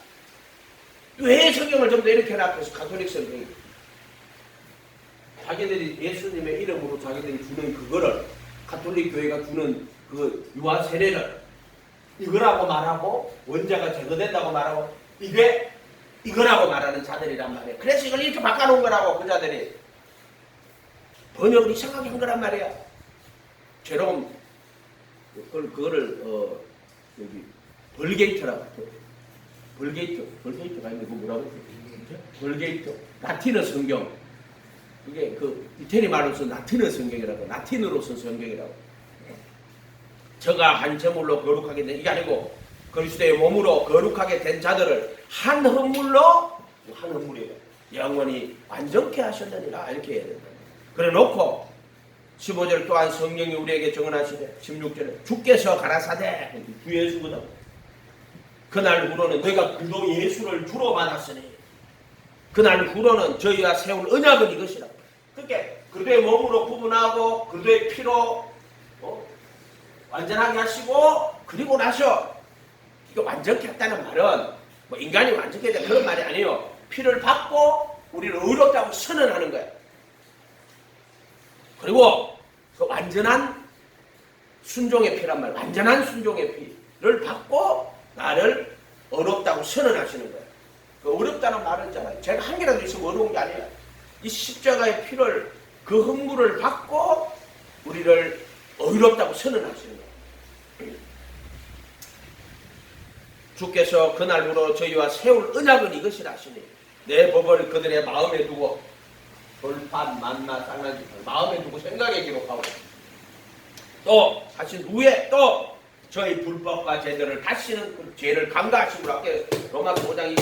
왜 성경을 전부 다 이렇게 해놨겠어? 가톨릭 성경이 자기들이 예수님의 이름으로 자기들이 주는 그거를 가톨릭 교회가 주는 그 유아 세례를 이거라고 말하고 원자가 제거된다고 말하고 이거라고 말하는 자들이란 말이야. 그래서 이걸 이렇게 바꿔놓은 거라고. 그 자들이 번역을 이상하게 한 거란 말이야. 제롬 그거를 여기 벌게이트라고 벌게이트가 있는데 그거 뭐라고 했지? 벌게이트 라틴어 성경. 그게 그 이태리 말로서 라틴어 성경이라고, 라틴어로 쓴 성경이라고. 저가 한 제물로 거룩하게 된, 이게 아니고 그리스도의 몸으로 거룩하게 된 자들을 한 헌물로, 한 헌물이에요. 영원히 완전케 하셨느니라. 이렇게 해야 된다. 그래 놓고 15절 또한 성령이 우리에게 정언하시되 16절에 주께서 가라사대 주 예수거든. 그날 후로는 너희가 그도 예수를 주로 받았으니 그날 후로는 저희와 세울 언약은 이것이라. 그렇게 그리스도의 몸으로 구분하고 그리스도의 피로 완전하게 하시고 그리고 나서 이거 완전케 했다는 말은 뭐 인간이 완전케 했다 그런 말이 아니에요. 피를 받고 우리를 의롭다고 선언하는 거예요. 그리고 그 완전한 순종의 피란 말, 완전한 순종의 피를 받고 나를 어렵다고 선언하시는 거예요. 그 어렵다는 말은 있잖아요. 제가 한 개라도 있으면 어려운 게 아니에요. 이 십자가의 피를 그 헌물을 받고 우리를 어렵다고 선언하시는 거예요. 주께서 그날로 저희와 세울 언약은 이것이라 하시니 내 법을 그들의 마음에 두고 돌판 만나 쌍난지 마음에 두고 생각에 기록하고 또 하신 후에 또 저희 불법과 죄들을 다시는 그 죄를 감가하심으로 할게. 로마서 5장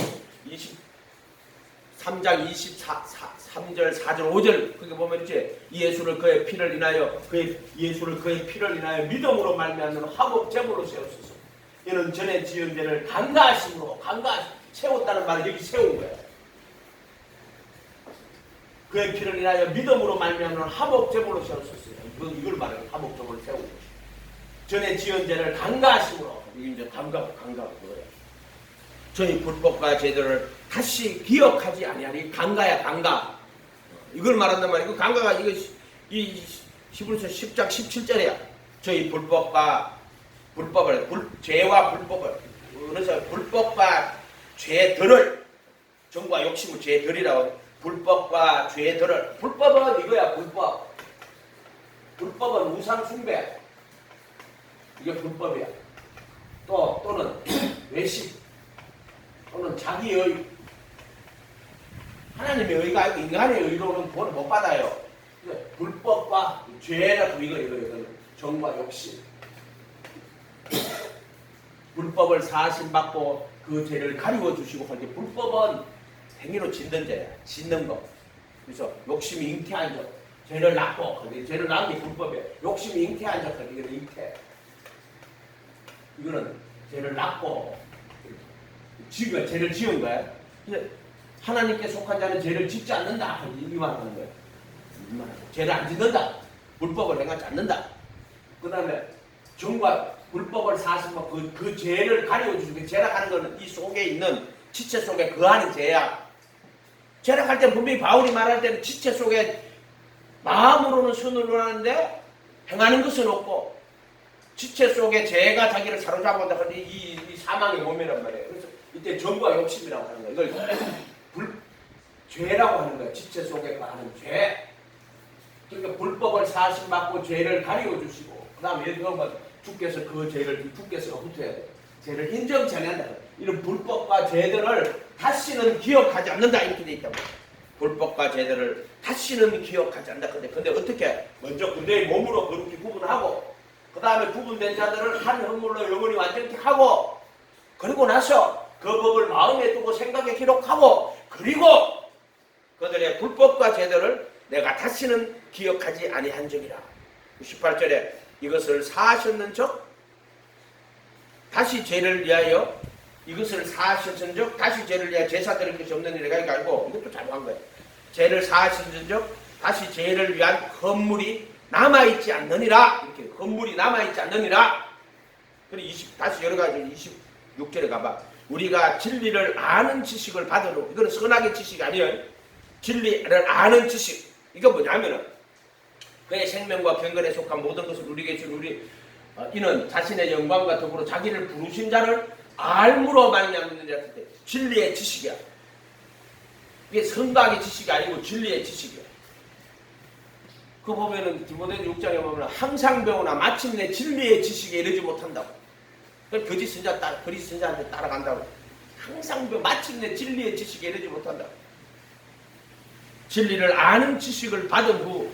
23장 23절 4절 5절 그게 보면 이제 예수를 그의 피를 인하여 예수를 그의 피를 인하여 믿음으로 말미암는 화목 제물로 세웠소서. 이는 전에 지은 죄를 감가하심으로 세웠다는 말을 여기 세운 거예요. 그의 피를 인하여 믿음으로 말미암는 화목 제물로 세웠소서. 이걸 말해요. 화목 제물을 세운 거예요. 전에 지은 죄를 감가하심으로. 이게 이제 감가가 뭐예요? 저희 불법과 죄들을 다시 기억하지 아니하리. 감가야 감가. 이걸 말한단 말이에요. 감가가 이 히브리서 10장 17절이야. 저희 죄와 불법을 그래서 불법과 죄들을 정과 욕심을 죄들이라고 불법과 죄들을 불법은 이거야. 불법은 우상 숭배. 이게 불법이야. 또는 외식 또는 자기의 하나님의 의가 아니고 인간의 의로는 구원을 못 받아요. 불법과 죄라고 이거 정과 욕심. 불법을 사심받고 그 죄를 가리워 주시고 하는데 불법은 행위로 짓는 죄야. 짓는 거. 그래서 욕심이 잉태한 적. 죄를 낳고 근데 죄를 낳은 게 불법이야. 욕심이 잉태한 적. 이거는 잉태. 이거는 죄를 낳고 지가 죄를 지은 거야. 근데 하나님께 속한 자는 죄를 짓지 않는다. 이 말하는 거야. 죄를 안 짓는다. 불법을 행하지 않는다. 그 다음에 정과 불법을 사심하고 그 죄를 가려주시고 죄락하는 것은 이 속에 있는 지체 속에 거하는 죄야. 죄락할 때는 분명히 바울이 말할 때는 지체 속에 마음으로는 선을 하는데 행하는 것은 없고 지체 속에 죄가 자기를 사로잡는다 하는 이 사망의 몸이란 말이에요. 그래서 이때 정과 욕심이라고 하는 거예요. 이걸 죄라고 하는 거예요. 지체 속에 거하는 죄. 그러니까 불법을 사심받고 죄를 가리워 주시고 그 다음에 예를 들면 주께서 그 죄를 주께서 붙어야 돼요. 죄를 인정치 않는다. 이런 불법과 죄들을 다시는 기억하지 않는다 이렇게 돼 있다고. 불법과 죄들을 다시는 기억하지 않는다. 근데 어떻게? 먼저 그들의 몸으로 그렇게 구분하고 그 다음에 구분된 자들을 한 헌물로 영원히 완전히 하고 그리고 나서 그 법을 마음에 두고 생각에 기록하고 그리고 그들의 불법과 죄들을 내가 다시는 기억하지 아니한 적이라. 18절에 이것을 사하셨는 적 다시 죄를 위하여 이것을 사하셨은 적 다시 죄를 위하여 제사 드릴 것이 없는 일이 아니고 이것도 잘못한 거예요. 죄를 사하셨은 적 다시 죄를 위한 헌물이 남아있지 않느니라. 이렇게 헌물이 남아있지 않느니라. 그리고 다시 여러 가지 26절에 가봐. 우리가 진리를 아는 지식을 받으러 이거는 선악의 지식이 아니에요. 진리를 아는 지식. 이거 뭐냐면은 그의 생명과 경건에 속한 모든 것을 누리게 준 우리 이는 자신의 영광과 더불어 자기를 부르신 자를 알므로 말미암는 자한테 진리의 지식이야. 이게 선각의 지식이 아니고 진리의 지식이야. 그 보면은 디모데 6장에 보면 항상 배우나 마침내 진리의 지식에 이르지 못한다고. 거짓 선자한테 따라간다고. 항상 배우 마침내 진리의 지식에 이르지 못한다고. 진리를 아는 지식을 받은 후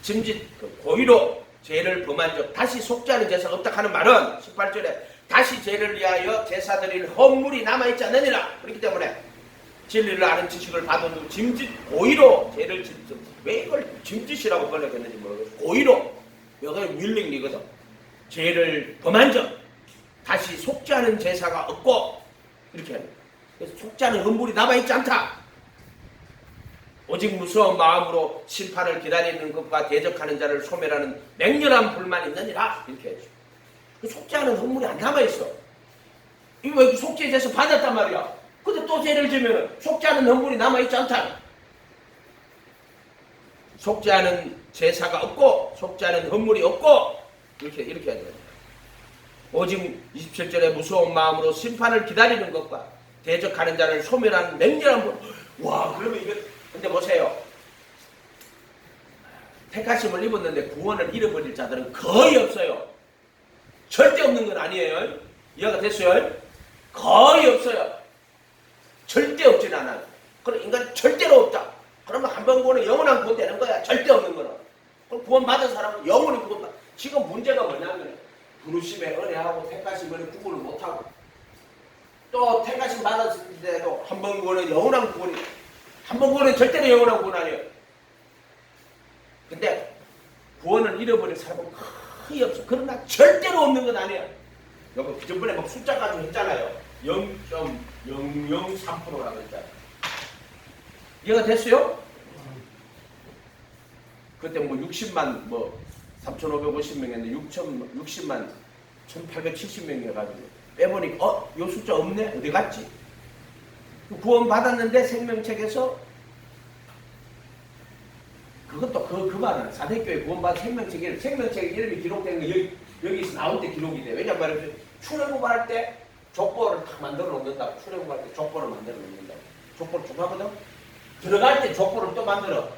짐짓 고의로 죄를 범한 적 다시 속지 않은 제사가 없다 하는 말은 18절에 다시 죄를 위하여 제사 드릴 헌물이 남아있지 않느니라. 그렇기 때문에 진리를 아는 지식을 받은 후 짐짓 고의로 죄를 짓죠. 왜 이걸 짐짓이라고 번역했는지 모르겠어요. 고의로 여기가 윌링리거든. 죄를 범한 적 다시 속지 않은 제사가 없고 이렇게 합니다. 그래서 속지 않은 헌물이 남아있지 않다. 오직 무서운 마음으로 심판을 기다리는 것과 대적하는 자를 소멸하는 맹렬한 불만이 있느니라. 이렇게 해줘. 속지 않은 헌물이 안 남아있어. 이거 왜 속죄 제사 받았단 말이야. 근데 또 죄를 지면 속지 않은 헌물이 남아있지 않다. 속지 않은 제사가 없고 속지 않은 헌물이 없고 이렇게 해야 돼요. 오직 27절에 무서운 마음으로 심판을 기다리는 것과 대적하는 자를 소멸하는 맹렬한 불. 와, 그러면 이거 근데 보세요. 택하심을 입었는데 구원을 잃어버릴 자들은 거의 없어요. 절대 없는 건 아니에요. 이해가 됐어요? 거의 없어요. 절대 없진 않아요. 그럼 인간 절대로 없다. 그러면 한 번 구원은 영원한 구원 되는 거야. 절대 없는 거는. 그럼 구원 받은 사람은 영원히 구원 받아. 지금 문제가 뭐냐면 부르심의 은혜하고 택하심 은혜 구분을 못하고 또 택하심 받았을 때도 한 번 구원은 영원한 구원이 한 번 구원은 절대로 영원한 구원 아니에요. 근데 구원을 잃어버린 사람은 거의 없어. 그러나 절대로 없는 건 아니야. 여기 전번에 막 숫자 가지고 했잖아요. 0.003%라고 했잖아요. 이해가 됐어요? 그때 뭐 60만 3,550명이었는데 60만 1,870명이어가지고 빼보니까 요 숫자 없네? 어디 갔지? 구원 받았는데 생명책에서 그것도 그 말은 사대교회 구원받은 생명책 이름이 기록되는 거 여기서 나올 때 기록이 돼. 왜냐면 출애굽할 때 족보를 다 만들어 놓는다. 출애굽할 때 족보를 만들어 놓는다. 족보를 좀 하거든. 들어갈 때 족보를 또 만들어.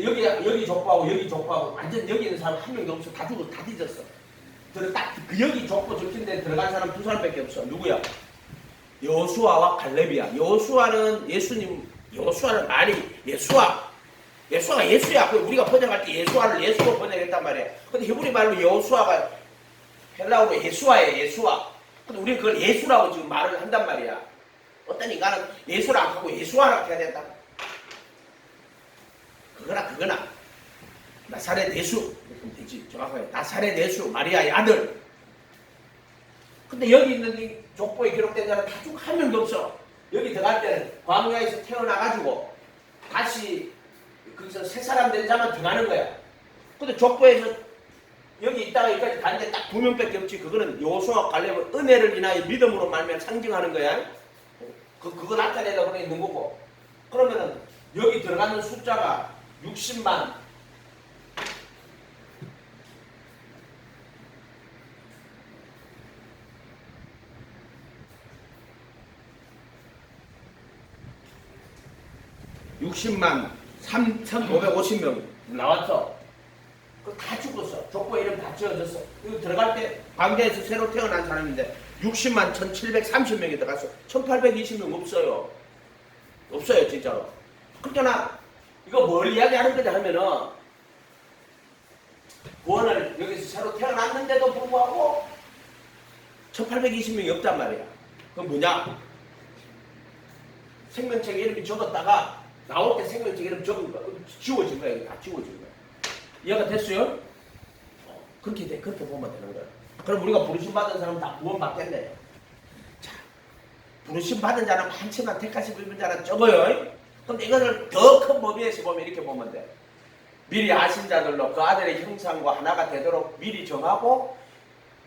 여기 족보하고 여기 족보하고 완전 여기 있는 사람 한 명도 없어. 다 죽어, 다 뒤졌어. 딱 그 여기 족보 적힌 데 들어간 사람 두 사람밖에 없어. 누구야? 여수아와 갈렙이야. 여수아는 말이 예수아. 예수아가 예수야. 우리가 번역할 때 예수아를 예수로 번역했단 말이야. 근데 히브리 말로 여호수아가 헬라어로 예수아예요. 예수아. 근데 우리는 그걸 예수라고 지금 말을 한단 말이야. 어떤 인간은 예수라 안 하고 예수아라고 해야 된다. 그거나 나사렛 예수 이렇게 되지. 정확하게 나사렛 예수 마리아의 아들. 근데 여기 있는 이 족보에 기록된 자는 다 중 한 명도 없어. 여기 들어갈 때는 광야에서 태어나가지고 다시 거기서 새 사람 된 자만 들어가는 거야. 근데 족보에서 여기 있다가 여기까지 가는데 딱 2명밖에 없지. 그거는 여호수아와 갈렙은 은혜를 인하여 믿음으로 말면 상징하는 거야. 그거 나타내려고 있는 거고. 그러면은 여기 들어가는 숫자가 60만 60만 3,550명 나왔어. 그거 다 죽었어. 족보 이름 다 지어졌어. 이거 들어갈 때 광야에서 새로 태어난 사람인데 60만 1,730명이 들어갔어. 1,820명 없어요. 없어요 진짜로. 그러니까 이거 뭘 이야기하는 거냐 하면은 구원을 여기서 새로 태어났는데도 불구하고 1,820명이 없단 말이야. 그건 뭐냐? 생명책 이름이 적었다가 나올 때 생명책 이름 적은 거야. 지워진 거야. 이게 다 지워진 거야. 이해가 됐어요? 그렇게 보면 되는 거야. 그럼 우리가 부르심 받은 사람은 다 구원 받겠네. 자, 부르심 받은 자는 많지만 택하심 입은 자는 적어요. 근데 이거를 더 큰 범위에서 보면 이렇게 보면 돼. 미리 아신 자들로 그 아들의 형상과 하나가 되도록 미리 정하고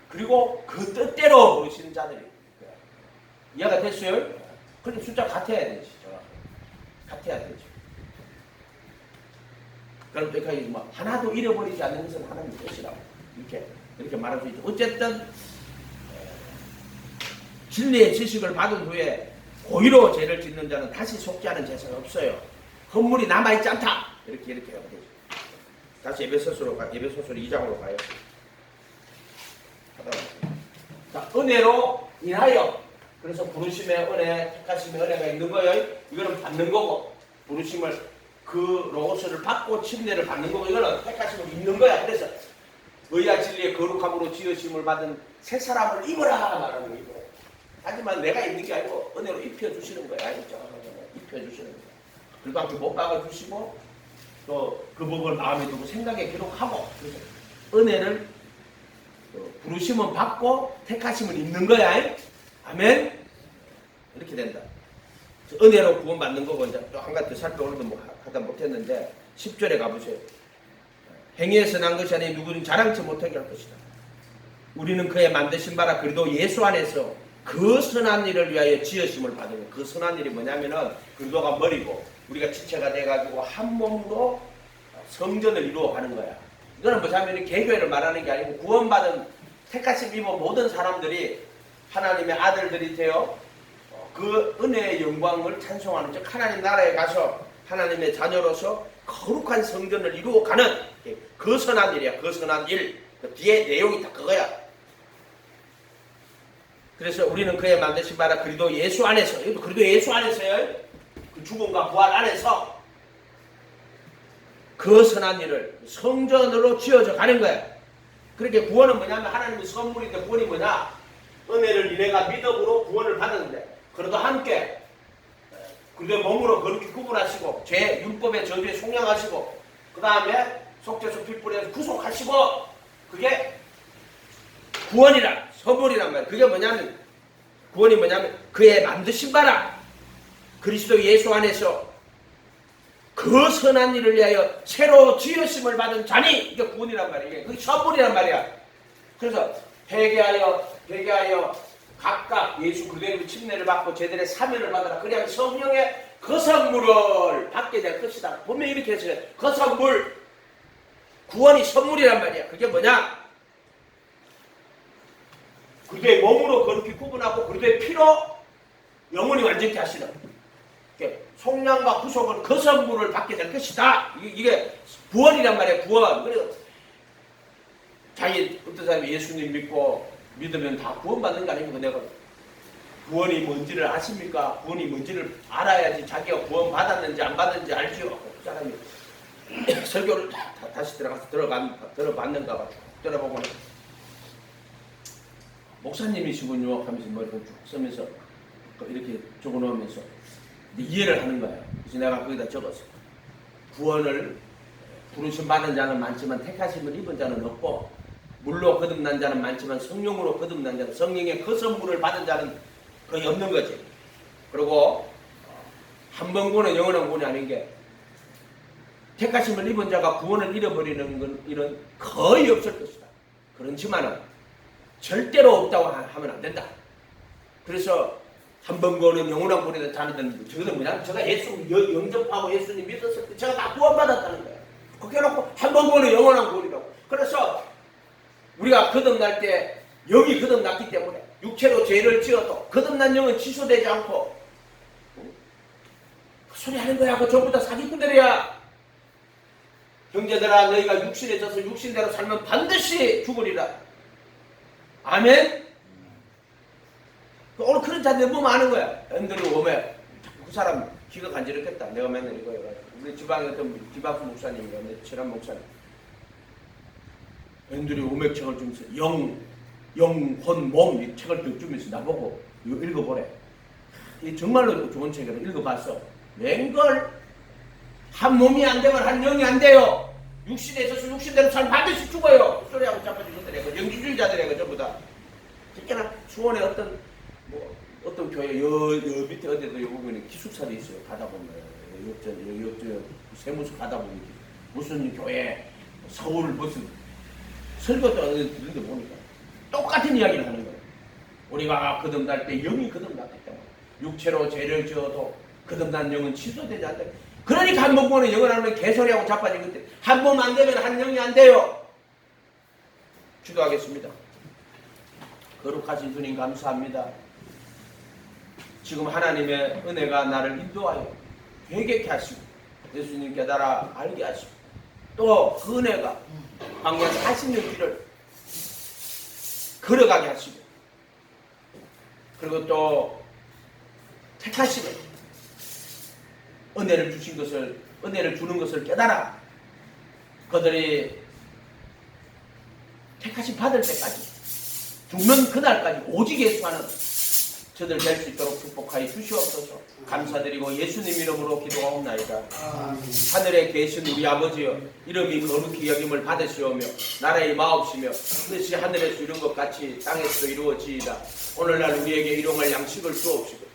그리고 그 뜻대로 부르시는 자들이 이해가 됐어요? 그럼 숫자 같아야 되지. 같아야 되죠. 그럼 여기까지 뭐 하나도 잃어버리지 않는 것은 하나님의 뜻이라고 이렇게 말할 수 있죠. 어쨌든 진리의 지식을 받은 후에 고의로 죄를 짓는 자는 다시 속지 않은 죄가 없어요. 헌물이 남아있지 않다. 이렇게 하면 되죠. 다시 에베소서로 2장으로 가요. 자, 은혜로 인하여. 그래서 부르심의 은혜, 택하심의 은혜가 있는 거예요. 이거는 받는 거고, 부르심을 그 로고스를 받고 침례를 받는 거고, 이거는 택하심을 입는 거야. 그래서 의와 진리의 거룩함으로 지으심을 받은 새 사람을 입어라 말하는 거 입어라. 하지만 내가 입는 게 아니고 은혜로 입혀주시는 거야. 입혀주시는 거야. 그리고 함께 못 박아주시고 또 그 법을 마음에 두고 생각에 기록하고, 그래서 은혜를 부르심은 받고 택하심을 입는 거야. 아멘. 이렇게 된다. 은혜로 구원받는 거고, 이제 또 한 가지 더 살펴보는데 뭐 하다 못했는데 10절에 가보세요. 행위에서 난 것이 아니 누구는 자랑치 못하게 할 것이다. 우리는 그의 만드신 바라 그리도 예수 안에서 그 선한 일을 위하여 지으심을 받은 거예요. 그 선한 일이 뭐냐면은 그리도가 머리고 우리가 지체가 돼가지고 한 몸으로 성전을 이루어가는 거야. 이거는 뭐냐면 개교회를 말하는 게 아니고 구원받은 택하심 입은 모든 사람들이 하나님의 아들들이 되어 그 은혜의 영광을 찬송하는, 즉 하나님 나라에 가서 하나님의 자녀로서 거룩한 성전을 이루어가는 그 선한 일이야. 그 선한 일. 그 뒤에 내용이 다 그거야. 그래서 우리는 그의 만드신 바라 그리도 예수 안에서, 그리도 예수 안에서요. 그 죽음과 부활 안에서 그 선한 일을 성전으로 지어져 가는 거야. 그렇게 구원은 뭐냐면 하나님의 선물인데, 구원이 뭐냐? 은혜를 인해가 믿음으로 구원을 받았는데, 그래도 함께 그리도 몸으로 그렇게 구분하시고 죄 율법의 저주에 속량하시고 그 다음에 속죄소 핏불에서 구속하시고, 그게 구원이란 선물이란 말이야. 그게 뭐냐면, 구원이 뭐냐면 그의 만드신 바라 그리스도 예수 안에서 그 선한 일을 위하여 새로 지으심을 받은 자니, 이게 구원이란 말이야. 그게 선물이란 말이야. 그래서 회개하여 각각 예수 그대로 침례를 받고 제들의 사면을 받아라. 그래야 성령의 그 선물을 받게 될 것이다. 분명히 이렇게 했어요. 그 선물, 구원이 선물이란 말이야. 그게 뭐냐? 그들의 몸으로 거룩히 구분하고 그들의 피로 영혼이 완전케 하시는 속량과 구속은 그 선물을 받게 될 것이다. 이게 구원이란 말이야. 구원. 그래서 자기 어떤 사람이 예수님 믿으면 다 구원받는 거 아닙니까? 내가 구원이 뭔지를 아십니까? 구원이 뭔지를 알아야지 자기가 구원받았는지 안 받았는지 알지요. 그 사람이 설교를 다시 들어가서 들어봤는가 봐. 쭉 들어보고 목사님이시군요 하면서 머리를 쭉 쓰면서 이렇게 적어놓으면서 이해를 하는 거예요. 그래서 내가 거기다 적었어. 구원을 부르심 받은 자는 많지만 택하심을 입은 자는 없고, 물로 거듭난 자는 많지만 성령으로 거듭난 자는, 성령의 그 선물을 받은 자는 거의 없는 거지. 그리고 한 번 구원은 영원한 구원이 아닌 게, 택하심을 입은 자가 구원을 잃어버리는 건 이런 거의 없을 것이다. 그렇지만은 절대로 없다고 하면 안 된다. 그래서 한 번 구원은 영원한 구원이다. 자는 저거는 뭐냐? 제가 예수 영접하고 예수님 믿었을 때 제가 다 구원받았다는 거예요. 그렇게 해놓고 한 번 구원은 영원한 구원이라고. 그래서 우리가 거듭날 때 영이 거듭났기 때문에 육체로 죄를 지어도 거듭난 영은 취소되지 않고, 그 소리 하는 거야. 그 전부 다 사기꾼들이야. 형제들아, 너희가 육신에 져서 육신대로 살면 반드시 죽으리라. 아멘. 오늘 그런 자들 너무 많은 거야. 앤드류 오메. 그 사람 귀가 간지럽겠다. 내가 맨날 이거 해가지고. 우리 지방에 어떤 디바프 목사님인가, 친한 목사님. 앤드류 오메 책을 주면서 영혼, 몸 이 책을 쭉 주면서 나보고 이거 읽어보래. 이 정말로 좋은 책을 읽어봤어. 맹걸 한 몸이 안 되면 한 영이 안 돼요. 육신에 있어서 육신대로 살면 반드시 죽어요. 그 소리하고 자빠진 것들이 그 영지주의자들이 저보다 특히나 수원에 어떤 교회 여 밑에 어디도 여 보면 기숙사도 있어요. 가다 보면 역전 세무서 가다 보면 무슨 교회 서울 무슨 설교도 듣는데 보니까 똑같은 이야기를 하는 거예요. 우리가 거듭날 때 영이 거듭났기 때문에 육체로 죄를 지어도 거듭난 영은 취소되지 않다. 그러니까 한 번 보는 영은 하면 개소리하고 자빠진 건데, 한 번 안 되면 한 영이 안 돼요. 기도하겠습니다. 거룩하신 주님 감사합니다. 지금 하나님의 은혜가 나를 인도하여 회개케 하시고 예수님 깨달아 알게 하시고, 또 그 은혜가 광야 40년 길을 걸어가게 하시고, 그리고 또 택하시고 은혜를 주는 것을 깨달아 그들이 택하심 받을 때까지, 죽는 그날까지 오직 예수하는 저들 될 수 있도록 축복하여 주시옵소서. 감사드리고 예수님 이름으로 기도하옵나이다. 하늘에 계신 우리 아버지여, 이름이 거룩히 여김을 받으시오며 나라의 마옵시며 뜻이 하늘에서 이룬 것 같이 땅에서 이루어지이다. 오늘날 우리에게 일용할 양식을 주옵시고,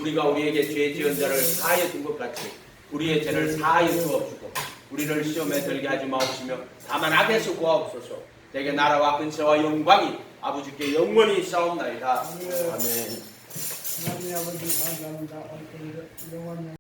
우리가 우리에게 죄 지은 자를 사하여 준 것 같이 우리의 죄를 사하여 주옵시고, 우리를 시험에 들게 하지 마옵시며 다만 악에서 구하옵소서. 내게 나라와 근세와 영광이 아버지께 영원히 있사옵나이다. 아멘. 하나님 아버지 감사합니다. 영원